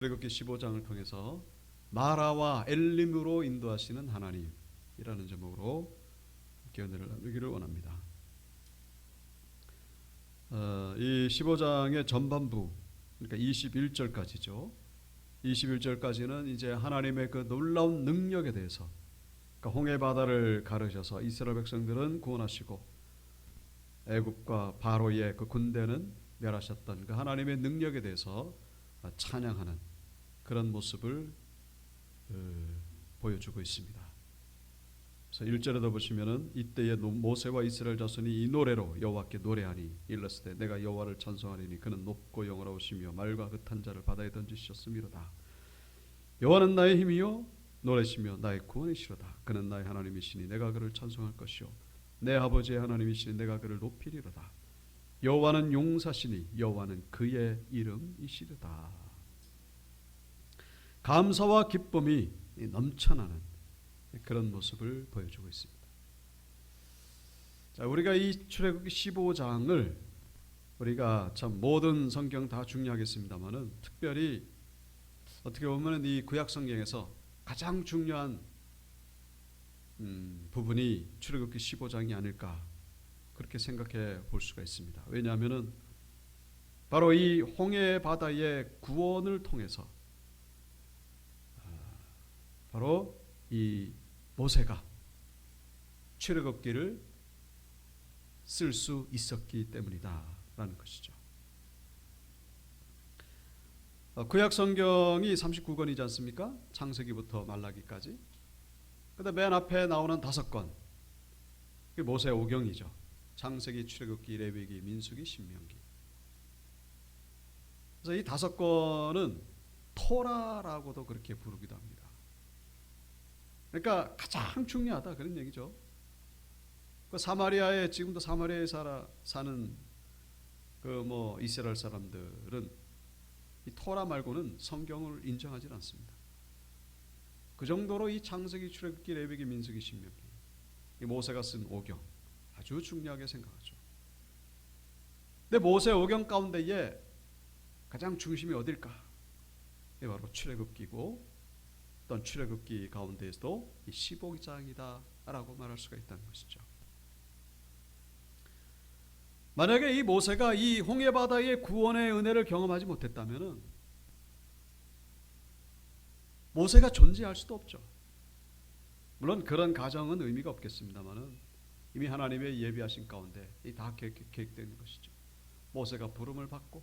출애굽기 15장을 통해서 마라와 엘림으로 인도하시는 하나님이라는 제목으로 은혜를 나누기를 원합니다. 이 15장의 전반부, 그러니까 21절까지죠. 21절까지는 이제 하나님의 그 놀라운 능력에 대해서, 그러니까 홍해 바다를 가르셔서 이스라엘 백성들은 구원하시고 애굽과 바로의 그 군대는 멸하셨던 그 하나님의 능력에 대해서 찬양하는 그런 모습을 보여주고 있습니다. 그래서 1절에도 보시면은 이때에 모세와 이스라엘 자손이 이 노래로 여호와께 노래하니 일렀을 때 내가 여호와를 찬송하리니 그는 높고 영원하시며 말과 흩은 자를 바다에 던지셨음이로다. 여호와는 나의 힘이요 노래시며 나의 구원이시로다. 그는 나의 하나님이시니 내가 그를 찬송할 것이요 내 아버지의 하나님이시니 내가 그를 높이리로다. 여호와는 용사시니 여호와는 그의 이름이시로다. 감사와 기쁨이 넘쳐나는 그런 모습을 보여주고 있습니다. 자, 우리가 이 출애굽기 15장을 우리가 참 모든 성경 다 중요하겠습니다만은 특별히 어떻게 보면 이 구약 성경에서 가장 중요한 부분이 출애굽기 15장이 아닐까 그렇게 생각해 볼 수가 있습니다. 왜냐하면은 바로 이 홍해 바다의 구원을 통해서 바로 이 모세가 출애굽기를 쓸 수 있었기 때문이다라는 것이죠. 구약 성경이 39권이지 않습니까? 창세기부터 말라기까지. 그다음에 맨 앞에 나오는 5권, 그게 모세 오경이죠. 창세기, 출애굽기, 레위기, 민수기, 신명기. 그래서 이 5권은 토라라고도 그렇게 부르기도 합니다. 그러니까 가장 중요하다 그런 얘기죠. 그 사마리아에 지금도 사마리아에 사는 그 이스라엘 사람들은 이 토라 말고는 성경을 인정하지 않습니다. 그 정도로 이 창세기, 출애굽기, 레위기, 민수기, 신명기, 이 모세가 쓴 오경 아주 중요하게 생각하죠. 근데 모세 오경 가운데에 가장 중심이 어딜까? 이게 바로 출애굽기고, 어떤 출애굽기 가운데에서도 이 15장이다라고 말할 수가 있다는 것이죠. 만약에 이 모세가 이 홍해 바다의 구원의 은혜를 경험하지 못했다면은 모세가 존재할 수도 없죠. 물론 그런 가정은 의미가 없겠습니다만은 이미 하나님의 예비하신 가운데 이 다 계획되는 것이죠. 모세가 부름을 받고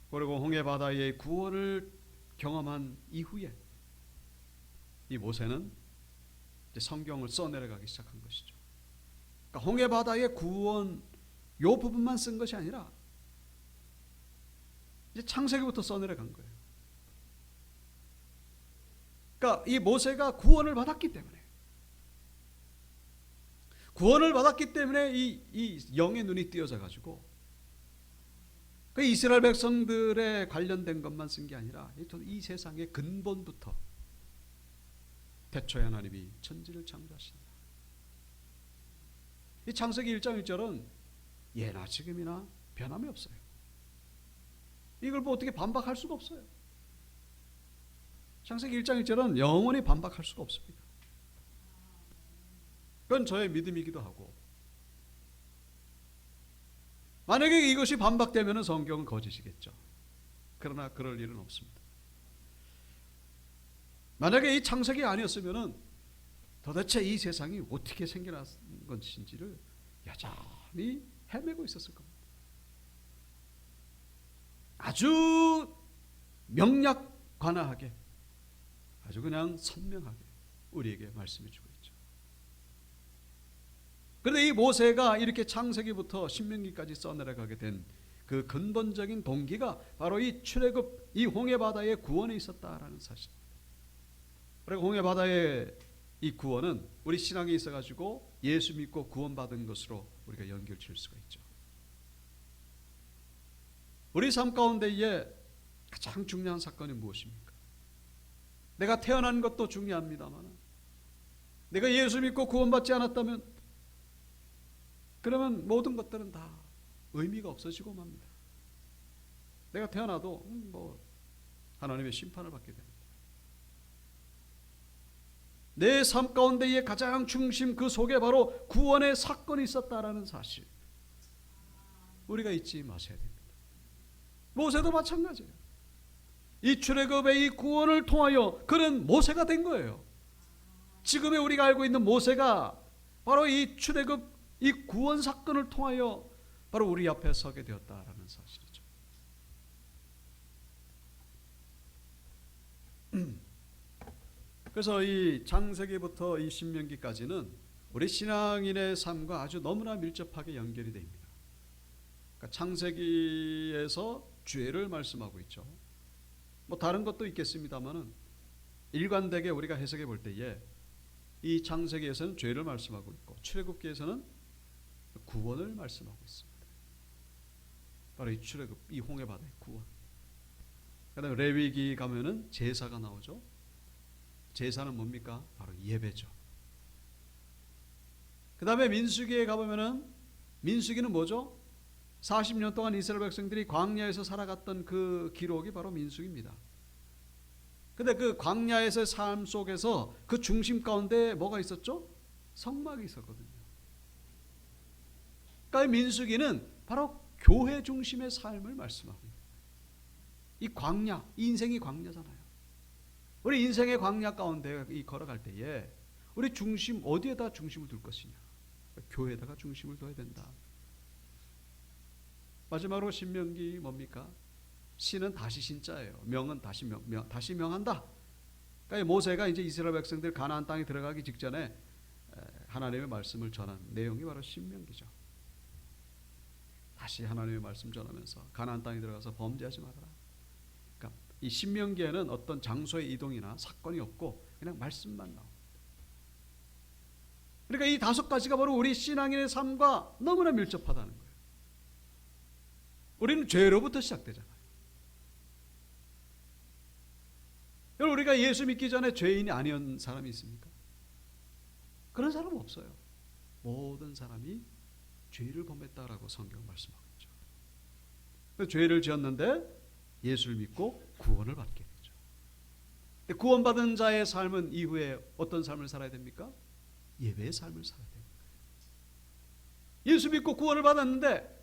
그리고 홍해 바다의 구원을 경험한 이후에 이 모세는 이제 성경을 써내려가기 시작한 것이죠. 그러니까 홍해 바다의 구원 요 부분만 쓴 것이 아니라 이제 창세기부터 써내려간 거예요. 그러니까 이 모세가 구원을 받았기 때문에 이 영의 눈이 띄어져 가지고 그 이스라엘 백성들에 관련된 것만 쓴 게 아니라 이 세상의 근본부터 태초에 하나님이 천지를 창조하신다. 이 창세기 1장 1절은 예나 지금이나 변함이 없어요. 이걸 뭐 어떻게 반박할 수가 없어요. 창세기 1장 1절은 영원히 반박할 수가 없습니다. 그건 저의 믿음이기도 하고, 만약에 이것이 반박되면 성경은 거짓이겠죠. 그러나 그럴 일은 없습니다. 만약에 이 창세기 아니었으면 도대체 이 세상이 어떻게 생겨난 것인지를 여전히 헤매고 있었을 겁니다. 아주 명약관하게, 아주 그냥 선명하게 우리에게 말씀해 주고 있죠. 그런데 이 모세가 이렇게 창세기부터 신명기까지 써내려가게 된 그 근본적인 동기가 바로 이 출애굽, 이 홍해 바다의 구원에 있었다라는 사실입니다. 그리고 홍해 바다의 이 구원은 우리 신앙에 있어가지고 예수 믿고 구원받은 것으로 우리가 연결 지을 수가 있죠. 우리 삶 가운데에 가장 중요한 사건이 무엇입니까? 내가 태어난 것도 중요합니다만 내가 예수 믿고 구원받지 않았다면 그러면 모든 것들은 다 의미가 없어지고 맙니다. 내가 태어나도 하나님의 심판을 받게 됩니다. 내 삶 가운데의 가장 중심 그 속에 바로 구원의 사건이 있었다라는 사실 우리가 잊지 마셔야 됩니다. 모세도 마찬가지예요. 이 출애굽의 이 구원을 통하여 그는 모세가 된 거예요. 지금의 우리가 알고 있는 모세가 바로 이 출애굽 이 구원 사건을 통하여 바로 우리 앞에 서게 되었다라는 사실이죠. 그래서 이 창세기부터 이 신명기까지는 우리 신앙인의 삶과 아주 너무나 밀접하게 연결이 됩니다. 그러니까 창세기에서 죄를 말씀하고 있죠. 뭐 다른 것도 있겠습니다만은 일관되게 우리가 해석해 볼 때에 이 창세기에서는 죄를 말씀하고 있고 출애굽기에서는 구원을 말씀하고 있습니다. 바로 이 출애굽, 이 홍해 바다의 구원. 그다음에 레위기 가면은 제사가 나오죠. 제사는 뭡니까? 바로 예배죠. 그다음에 민수기에 가보면은 민수기는 뭐죠? 40년 동안 이스라엘 백성들이 광야에서 살아갔던 그 기록이 바로 민수기입니다. 근데 그 광야에서의 삶 속에서 그 중심 가운데 뭐가 있었죠? 성막이 있었거든요. 그러니까 민수기는 바로 교회 중심의 삶을 말씀하고 있는 거예요. 이 광야, 이 인생이 광야잖아요. 우리 인생의 광야 가운데 이 걸어갈 때에 우리 중심 어디에다 중심을 둘 것이냐? 교회에다가 중심을 둬야 된다. 마지막으로 신명기 뭡니까? 신은 다시 신자예요. 명은 다시 다시 명한다. 그러니까 모세가 이제 이스라엘 백성들 가나안 땅에 들어가기 직전에 하나님의 말씀을 전한 내용이 바로 신명기죠. 다시 하나님의 말씀 전하면서 가나안 땅에 들어가서 범죄하지 말아라. 그러니까 이 신명기에는 어떤 장소의 이동이나 사건이 없고 그냥 말씀만 나옵니다. 그러니까 이 5가지가 바로 우리 신앙인의 삶과 너무나 밀접하다는 거예요. 우리는 죄로부터 시작되잖아요. 여러분 우리가 예수 믿기 전에 죄인이 아니었는 사람이 있습니까? 그런 사람은 없어요. 모든 사람이 죄를 범했다라고 성경 말씀하고 있죠. 죄를 지었는데 예수를 믿고 구원을 받게 되죠. 구원받은 자의 삶은 이후에 어떤 삶을 살아야 됩니까? 예배의 삶을 살아야 됩니다. 예수 믿고 구원을 받았는데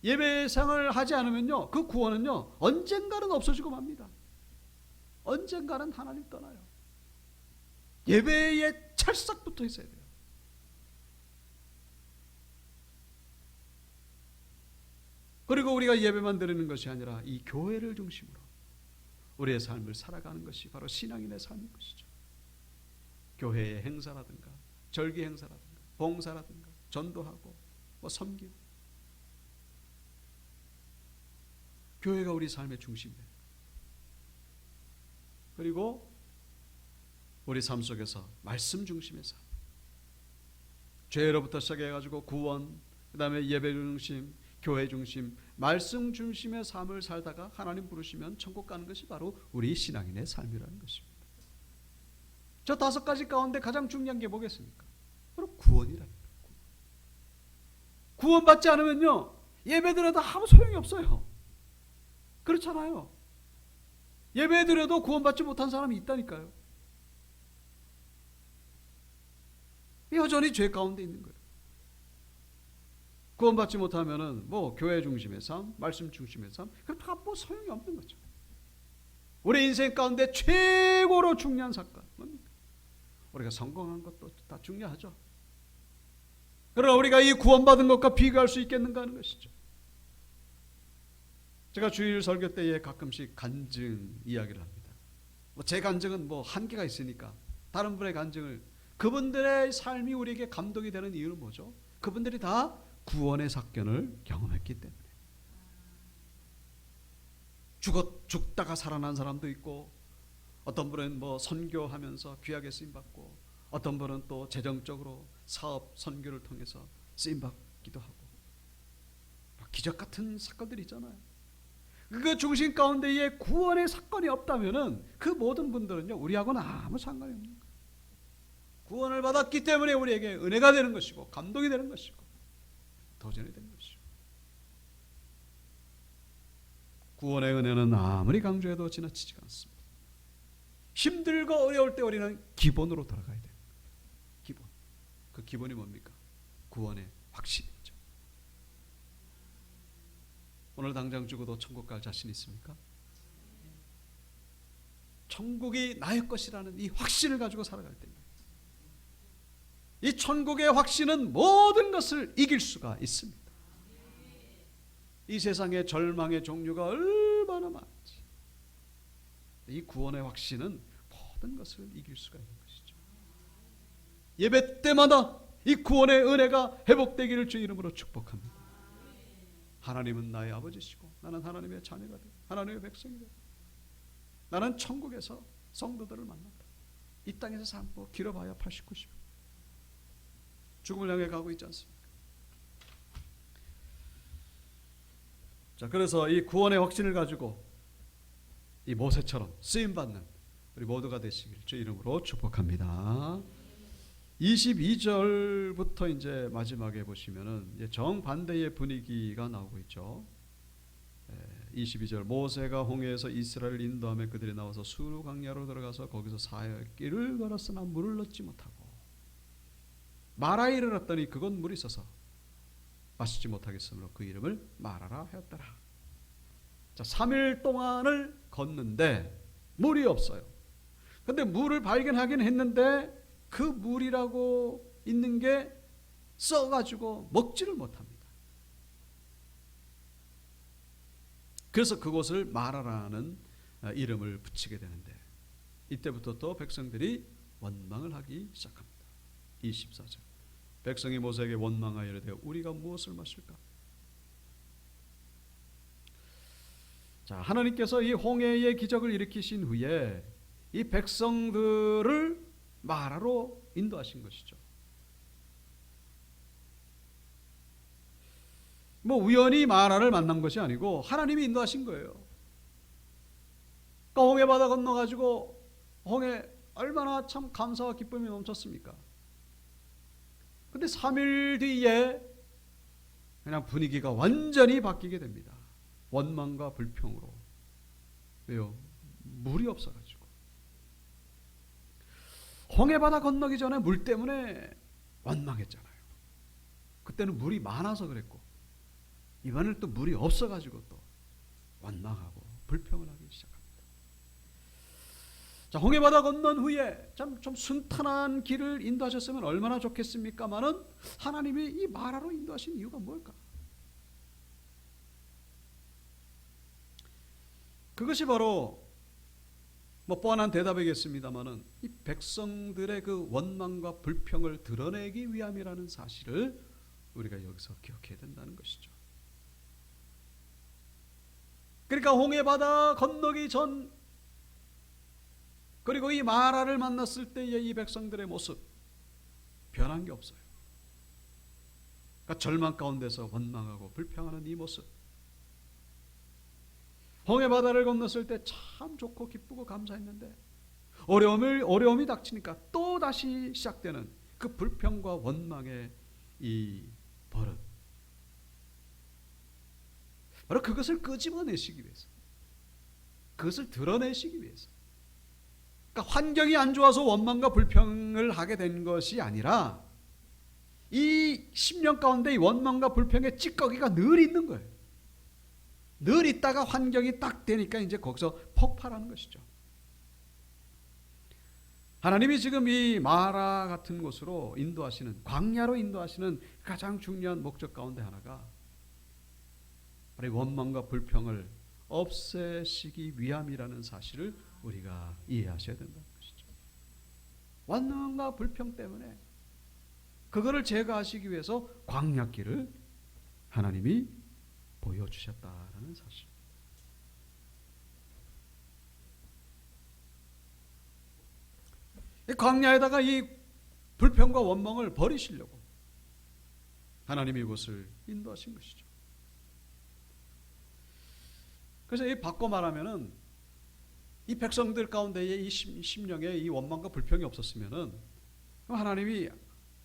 예배의 생활을 하지 않으면요, 그 구원은요 언젠가는 없어지고 맙니다. 언젠가는 하나님 떠나요. 예배에 찰싹 붙어 있어야 돼요. 그리고 우리가 예배만 드리는 것이 아니라 이 교회를 중심으로 우리의 삶을 살아가는 것이 바로 신앙인의 삶인 것이죠. 교회의 행사라든가 절기 행사라든가 봉사라든가 전도하고 뭐 섬기고 교회가 우리 삶의 중심이에요. 그리고 우리 삶 속에서 말씀 중심의 삶, 죄로부터 시작해가지고 구원, 그 다음에 예배 중심, 교회 중심, 말씀 중심의 삶을 살다가 하나님 부르시면 천국 가는 것이 바로 우리 신앙인의 삶이라는 것입니다. 저 5가지 가운데 가장 중요한 게 뭐겠습니까? 바로 구원이라는 거예요. 구원받지 않으면요 예배 드려도 아무 소용이 없어요. 그렇잖아요. 예배 드려도 구원받지 못한 사람이 있다니까요. 여전히 죄 가운데 있는 거예요. 구원받지 못하면은 뭐 교회 중심의 삶, 말씀 중심의 삶, 그럼 다 뭐 소용이 없는 거죠. 우리 인생 가운데 최고로 중요한 사건 뭡니까? 우리가 성공한 것도 다 중요하죠. 그러나 우리가 이 구원받은 것과 비교할 수 있겠는가 하는 것이죠. 제가 주일 설교 때에 가끔씩 간증 이야기를 합니다. 뭐 제 간증은 뭐 한계가 있으니까 다른 분의 간증을, 그분들의 삶이 우리에게 감동이 되는 이유는 뭐죠? 그분들이 다 구원의 사건을 경험했기 때문에. 죽다가 살아난 사람도 있고, 어떤 분은 뭐 선교하면서 귀하게 쓰임받고, 어떤 분은 또 재정적으로 사업 선교를 통해서 쓰임받기도 하고, 기적 같은 사건들이 있잖아요. 그 중심 가운데에 구원의 사건이 없다면은 그 모든 분들은요 우리하고는 아무 상관이 없는 거예요. 구원을 받았기 때문에 우리에게 은혜가 되는 것이고 감동이 되는 것이고 도전이 되는 것이고, 구원의 은혜는 아무리 강조해도 지나치지가 않습니다. 힘들고 어려울 때 우리는 기본으로 돌아가야 돼요. 기본. 그 기본이 뭡니까? 구원의 확신이죠. 오늘 당장 죽어도 천국 갈 자신 있습니까? 천국이 나의 것이라는 이 확신을 가지고 살아갈 때입니다. 이 천국의 확신은 모든 것을 이길 수가 있습니다. 이 세상의 절망의 종류가 얼마나 많은지, 이 구원의 확신은 모든 것을 이길 수가 있는 것이죠. 예배 때마다 이 구원의 은혜가 회복되기를 주 이름으로 축복합니다. 하나님은 나의 아버지시고 나는 하나님의 자녀가 되고 하나님의 백성이 되고 나는 천국에서 성도들을 만난다. 이 땅에서 삶고 길어봐야 80, 90. 죽음을 향해 가고 있지 않습니까? 자, 그래서 이 구원의 확신을 가지고 이 모세처럼 쓰임받는 우리 모두가 되시기를 주 이름으로 축복합니다. 22절부터 이제 마지막에 보시면은 이제 정반대의 분위기가 나오고 있죠. 22절 모세가 홍해에서 이스라엘을 인도하며 그들이 나와서 수르 광야로 들어가서 거기서 사흘길을 걸었으나 물을 얻지 못하고 마라에 이르렀더니 그곳 물이 있어서 마시지 못하겠으므로 그 이름을 마라라 하였더라. 자, 3일 동안을 걷는데 물이 없어요. 근데 물을 발견하긴 했는데 그 물이라고 있는 게 써가지고 먹지를 못합니다. 그래서 그곳을 마라라는 이름을 붙이게 되는데 이때부터 또 백성들이 원망을 하기 시작합니다. 24절 백성이 모세에게 원망하여 이르되 우리가 무엇을 마실까? 자, 하나님께서 이 홍해의 기적을 일으키신 후에 이 백성들을 마라로 인도하신 것이죠. 뭐 우연히 마라를 만난 것이 아니고 하나님이 인도하신 거예요. 그러니까 홍해 바다 건너가지고 홍해 얼마나 참 감사와 기쁨이 넘쳤습니까? 근데 3일 뒤에 그냥 분위기가 완전히 바뀌게 됩니다. 원망과 불평으로. 왜요? 물이 없어가지고. 홍해 바다 건너기 전에 물 때문에 원망했잖아요. 그때는 물이 많아서 그랬고 이번에는 또 물이 없어가지고 또 원망하고 불평을 하기 시작합니다. 자, 홍해 바다 건넌 후에 좀 순탄한 길을 인도하셨으면 얼마나 좋겠습니까마는 하나님이 이 마라로 인도하신 이유가 뭘까? 그것이 바로 뭐 뻔한 대답이겠습니다마는 이 백성들의 그 원망과 불평을 드러내기 위함이라는 사실을 우리가 여기서 기억해야 된다는 것이죠. 그러니까 홍해 바다 건너기 전 그리고 이 마라를 만났을 때의 이 백성들의 모습 변한 게 없어요. 그러니까 절망 가운데서 원망하고 불평하는 이 모습, 홍해 바다를 건넜을 때 참 좋고 기쁘고 감사했는데 어려움이 닥치니까 또 다시 시작되는 그 불평과 원망의 이 버릇, 바로 그것을 끄집어내시기 위해서, 그것을 드러내시기 위해서. 그러니까 환경이 안 좋아서 원망과 불평을 하게 된 것이 아니라 이 10년 가운데 이 원망과 불평의 찌꺼기가 늘 있는 거예요. 늘 있다가 환경이 딱 되니까 이제 거기서 폭발하는 것이죠. 하나님이 지금 이 마라 같은 곳으로 인도하시는, 광야로 인도하시는 가장 중요한 목적 가운데 하나가 바로 원망과 불평을 없애시기 위함이라는 사실을 우리가 이해하셔야 된다는 것이죠. 원망과 불평 때문에 그거를 제거하시기 위해서 광야길을 하나님이 보여주셨다라는 사실. 이 광야에다가 이 불평과 원망을 버리시려고 하나님이 이곳을 인도하신 것이죠. 그래서 이 바꿔 말하면은 이 백성들 가운데에 이 심령에 이 원망과 불평이 없었으면은 하나님이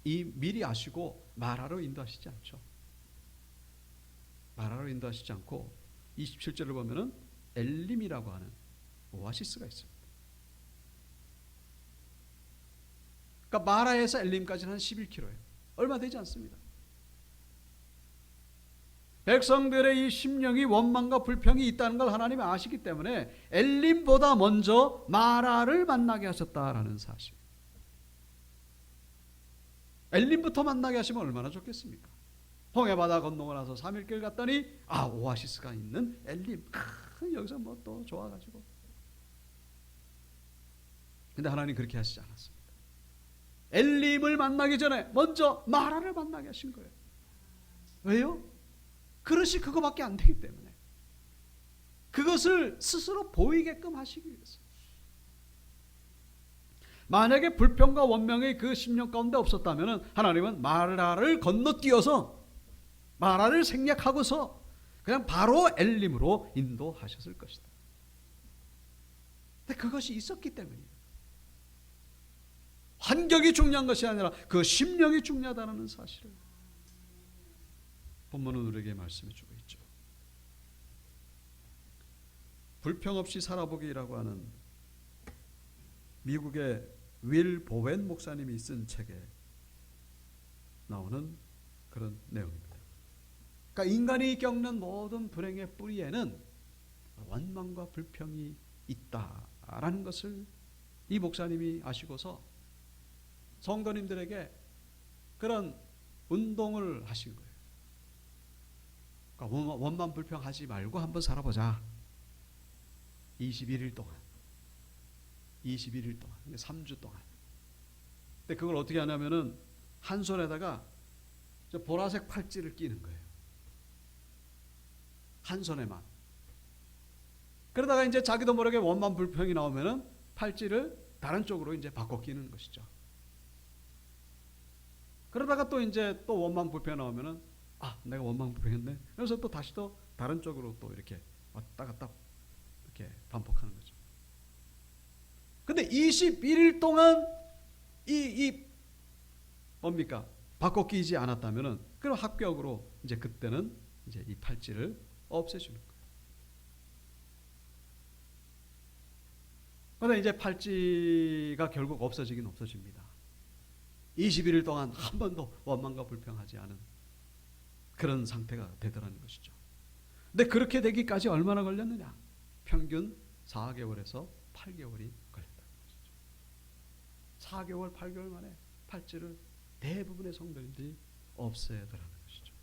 이 미리 아시고 마라로 인도하시지 않죠. 마라로 인도하시지 않고 27절을 보면은 엘림이라고 하는 오아시스가 있습니다. 그러니까 마라에서 엘림까지는 한 11km예요. 얼마 되지 않습니다. 백성들의 이 심령이 원망과 불평이 있다는 걸 하나님이 아시기 때문에 엘림보다 먼저 마라를 만나게 하셨다라는 사실. 엘림부터 만나게 하시면 얼마나 좋겠습니까? 홍해바다 건너고 나서 3일길 갔더니 오아시스가 있는 엘림. 여기서 뭐 또 좋아가지고. 근데 하나님 그렇게 하시지 않았습니다. 엘림을 만나기 전에 먼저 마라를 만나게 하신 거예요. 왜요? 그릇이 그거밖에 안 되기 때문에. 그것을 스스로 보이게끔 하시기 위해서. 만약에 불평과 원망의 그 심령 가운데 없었다면 하나님은 마라를 건너뛰어서 마라를 생략하고서 그냥 바로 엘림으로 인도하셨을 것이다. 근데 그것이 있었기 때문이에요. 환경이 중요한 것이 아니라 그 심령이 중요하다는 사실을 본문은 우리에게 말씀해 주고 있죠. 불평 없이 살아보기라고 하는 미국의 윌 보웬 목사님이 쓴 책에 나오는 그런 내용입니다. 그러니까 인간이 겪는 모든 불행의 뿌리에는 원망과 불평이 있다라는 것을 이 목사님이 아시고서 성도님들에게 그런 운동을 하신 거예요. 그러니까 원망 불평하지 말고 한번 살아보자. 21일 동안 3주 동안. 근데 그걸 어떻게 하냐면은 한 손에다가 저 보라색 팔찌를 끼는 거예요. 한 손에만. 그러다가 이제 자기도 모르게 원망 불평이 나오면은 팔찌를 다른 쪽으로 이제 바꿔 끼는 것이죠. 그러다가 또 이제 또 원망 불평이 나오면은 내가 원망 불평했네. 그래서 또 다시 또 다른 쪽으로 또 이렇게 왔다 갔다 이렇게 반복하는 거죠. 근데 21일 동안 이 뭡니까? 바꿔 끼지 않았다면은 그럼 합격으로 이제 그때는 이제 이 팔찌를 없애주는 거예요. 그런데 이제 팔찌가 결국 없어지긴 없어집니다. 21일 동안 한 번도 원망과 불평하지 않은 그런 상태가 되더라는 것이죠. 근데 그렇게 되기까지 얼마나 걸렸느냐? 평균 4개월에서 8개월이 걸렸다는 것이죠. 4개월, 8개월 만에 팔찌를 대부분의 성도님들이 없애더라는 것이죠.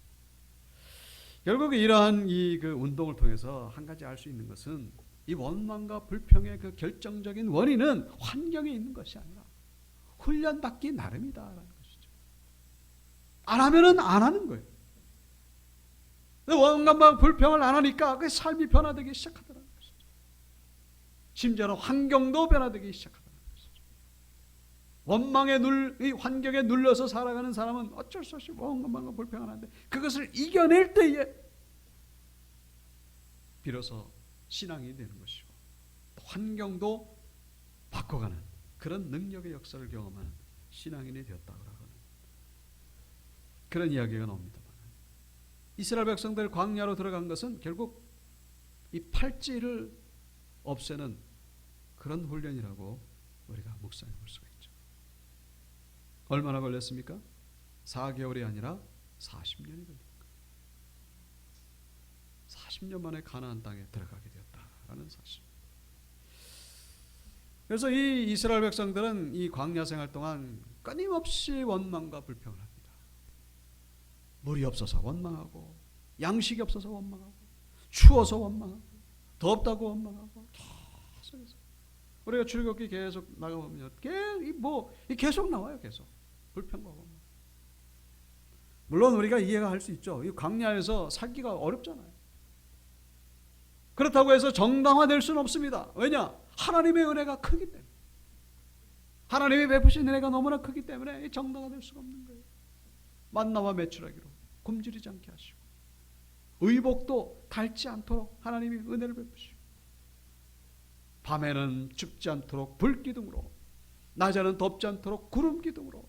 결국 이러한 그 운동을 통해서 한 가지 알 수 있는 것은 이 원망과 불평의 그 결정적인 원인은 환경에 있는 것이 아니라 훈련받기 나름이다라는 것이죠. 안 하면은 안 하는 거예요. 원망과 불평을 안 하니까 그 삶이 변화되기 시작하더라는 것이죠. 심지어는 환경도 변화되기 시작하더라는 것이죠. 이 환경에 눌려서 살아가는 사람은 어쩔 수 없이 원망과 불평을 하는데 그것을 이겨낼 때에 비로소 신앙이 되는 것이고 환경도 바꿔가는 그런 능력의 역사를 경험하는 신앙인이 되었다고 하는 그런 이야기가 나옵니다. 이스라엘 백성들 광야로 들어간 것은 결국 이 팔찌를 없애는 그런 훈련이라고 우리가 묵상해 볼 수가 있죠. 얼마나 걸렸습니까? 4개월이 아니라 40년이 걸린 거예요. 40년 만에 가나안 땅에 들어가게 되었다라는 사실. 그래서 이 이스라엘 백성들은 이 광야 생활 동안 끊임없이 원망과 불평을 합니다. 물이 없어서 원망하고 양식이 없어서 원망하고 추워서 원망하고 덥다고 원망하고 계속해서 우리가 출애굽기 계속 나가보면 계속 나와요. 계속 불평과 원망. 물론 우리가 이해가 할 수 있죠. 이 광야에서 살기가 어렵잖아요. 그렇다고 해서 정당화될 수는 없습니다. 왜냐? 하나님의 은혜가 크기 때문에. 하나님이 베푸신 은혜가 너무나 크기 때문에 정당화될 수가 없는 거예요. 만나와 메추라기로 굶주리지 않게 하시고 의복도 닳지 않도록 하나님이 은혜를 베푸시고 밤에는 춥지 않도록 불기둥으로 낮에는 덥지 않도록 구름기둥으로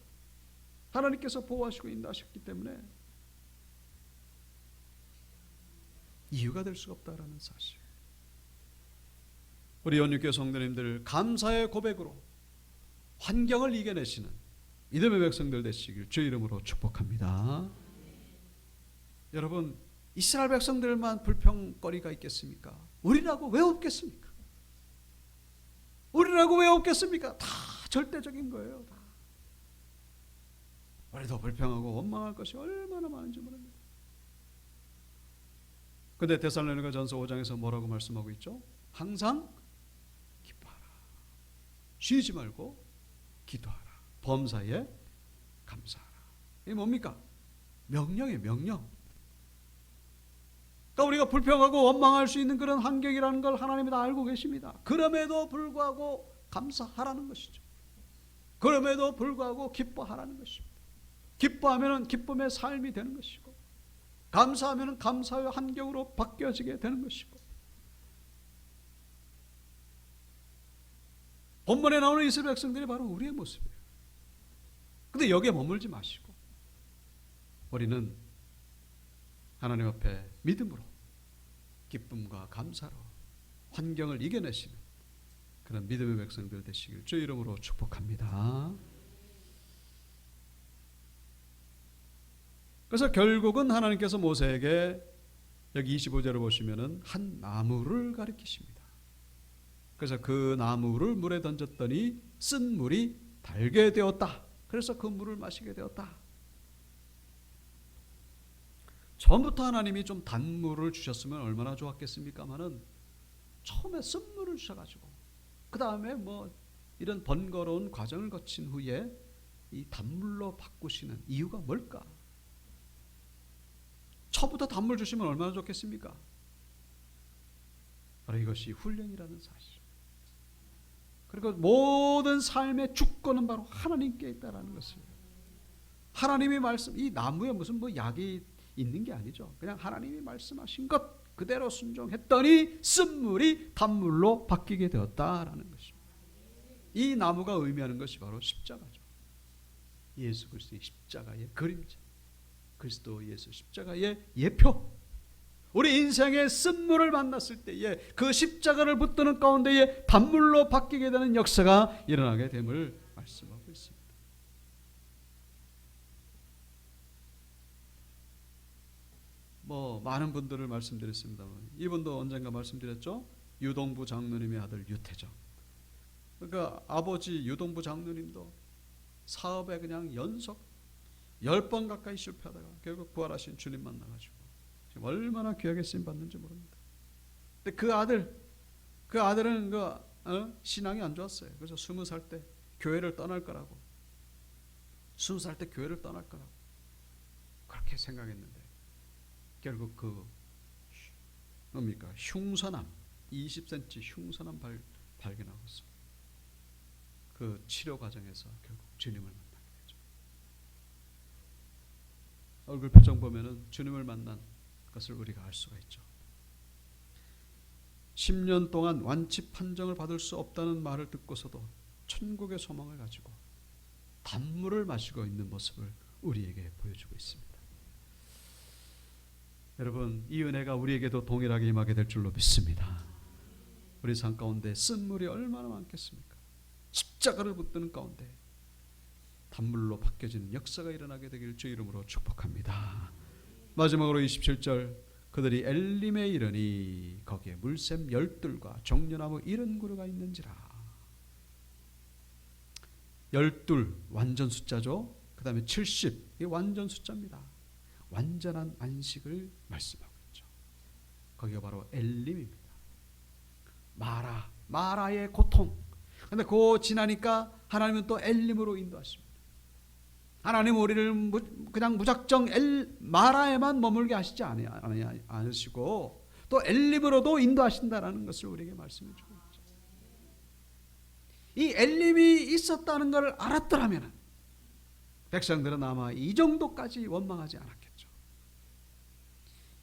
하나님께서 보호하시고 인도하셨기 때문에 이유가 될 수가 없다라는 사실. 우리 연육교 성도님들 감사의 고백으로 환경을 이겨내시는 믿음의 백성들 되시길 주 이름으로 축복합니다. 여러분, 이스라엘 백성들만 불평거리가 있겠습니까? 우리라고 왜 없겠습니까? 우리라고 왜 없겠습니까? 다 절대적인 거예요. 다. 우리도 불평하고 원망할 것이 얼마나 많은지 모릅니다. 근데 데살로니가 전서 5장에서 뭐라고 말씀하고 있죠? 항상 기뻐하라. 쉬지 말고 기도하라. 범사에 감사하라. 이게 뭡니까? 명령이에요, 명령. 그러니까 우리가 불평하고 원망할 수 있는 그런 환경이라는 걸 하나님이 다 알고 계십니다. 그럼에도 불구하고 감사하라는 것이죠. 그럼에도 불구하고 기뻐하라는 것입니다. 기뻐하면 기쁨의 삶이 되는 것이고, 감사하면 감사의 환경으로 바뀌어지게 되는 것이고, 본문에 나오는 이스라엘 백성들이 바로 우리의 모습이에요. 근데 여기에 머물지 마시고 우리는 하나님 앞에 믿음으로 기쁨과 감사로 환경을 이겨내시는 그런 믿음의 백성들 되시길 주 이름으로 축복합니다. 그래서 결국은 하나님께서 모세에게 여기 25절을 보시면은 한 나무를 가리키십니다. 그래서 그 나무를 물에 던졌더니 쓴 물이 달게 되었다. 그래서 그 물을 마시게 되었다. 처음부터 하나님이 좀 단물을 주셨으면 얼마나 좋았겠습니까마는 처음에 쓴물을 주셔가지고 그 다음에 뭐 이런 번거로운 과정을 거친 후에 이 단물로 바꾸시는 이유가 뭘까? 처음부터 단물 주시면 얼마나 좋겠습니까? 바로 이것이 훈련이라는 사실. 그리고 모든 삶의 주권은 바로 하나님께 있다라는 것을. 하나님이 말씀, 이 나무에 무슨 뭐 약이 있는 게 아니죠. 그냥 하나님이 말씀하신 것 그대로 순종했더니 쓴물이 단물로 바뀌게 되었다라는 것입니다. 이 나무가 의미하는 것이 바로 십자가죠. 예수 그리스도의 십자가의 그림자, 그리스도 예수 십자가의 예표. 우리 인생의 쓴물을 만났을 때에 그 십자가를 붙드는 가운데에 단물로 바뀌게 되는 역사가 일어나게 됨을 말씀하고 있습니다. 뭐 많은 분들을 말씀드렸습니다만 이분도 언젠가 말씀드렸죠. 유동부 장로님의 아들 유태정. 그러니까 아버지 유동부 장로님도 사업에 그냥 연속 10번 가까이 실패하다가 결국 부활하신 주님 만나가지고 지금 얼마나 귀하게 쓰임 받는지 모릅니다. 근데 그 아들은 신앙이 안 좋았어요. 그래서 20살 때 교회를 떠날 거라고, 20살 때 교회를 떠날 거라고 그렇게 생각했는데 결국 그 뭡니까? 흉선암 20cm 흉선암 발견하고서 그 치료 과정에서 결국 주님을 만나게 되죠. 얼굴 표정 보면은 주님을 만난 것을 우리가 알 수가 있죠. 10년 동안 완치 판정을 받을 수 없다는 말을 듣고서도 천국의 소망을 가지고 단물을 마시고 있는 모습을 우리에게 보여주고 있습니다. 여러분, 이 은혜가 우리에게도 동일하게 임하게 될 줄로 믿습니다. 우리 삶 가운데 쓴물이 얼마나 많겠습니까? 십자가를 붙드는 가운데 단물로 바뀌어지는 역사가 일어나게 되길 주 이름으로 축복합니다. 마지막으로 27절, 그들이 엘림에 이르니 거기에 물샘 12과 종려나무 70그루가 있는지라. 12 완전 숫자죠. 그 다음에 70 이 완전 숫자입니다. 완전한 안식을 말씀하고 있죠. 거기가 바로 엘림입니다. 마라의 고통. 그런데 그 지나니까 하나님은 또 엘림으로 인도하십니다. 하나님 우리를 그냥 무작정 마라에만 머물게 하시지 않으시고 또 엘림으로도 인도하신다라는 것을 우리에게 말씀해 주고 있죠. 이 엘림이 있었다는 것을 알았더라면 백성들은 아마 이 정도까지 원망하지 않았겠죠.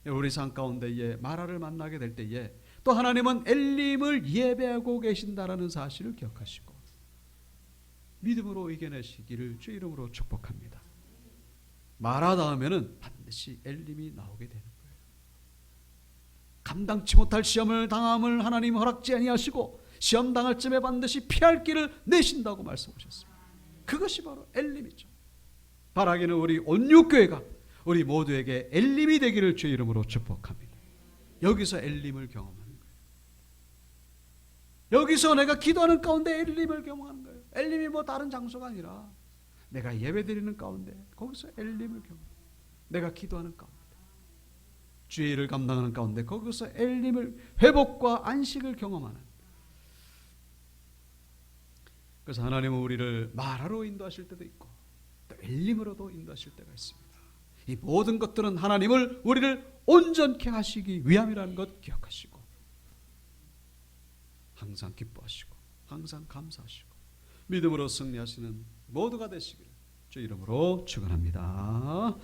우리 삶 가운데에 마라를 만나게 될 때에 또 하나님은 엘림을 예배하고 계신다라는 사실을 기억하시고 믿음으로 이겨내시기를 주 이름으로 축복합니다. 마라 다음에는 반드시 엘림이 나오게 되는 거예요. 감당치 못할 시험을 당함을 하나님 허락지 아니하시고 시험 당할 쯤에 반드시 피할 길을 내신다고 말씀하셨습니다. 그것이 바로 엘림이죠. 바라기는 우리 온유교회가 우리 모두에게 엘림이 되기를 주의 이름으로 축복합니다. 여기서 엘림을 경험하는 거예요. 여기서 내가 기도하는 가운데 엘림을 경험하는 거예요. 엘림이 뭐 다른 장소가 아니라 내가 예배드리는 가운데 거기서 엘림을 경험. 내가 기도하는 가운데 주의 일을 감당하는 가운데 거기서 엘림을 회복과 안식을 경험하는. 그래서 하나님은 우리를 마라로 인도하실 때도 있고 또 엘림으로도 인도하실 때가 있습니다. 이 모든 것들은 하나님을 우리를 온전케 하시기 위함이라는 것 기억하시고 항상 기뻐하시고 항상 감사하시고 믿음으로 승리하시는 모두가 되시기를 주 이름으로 축원합니다.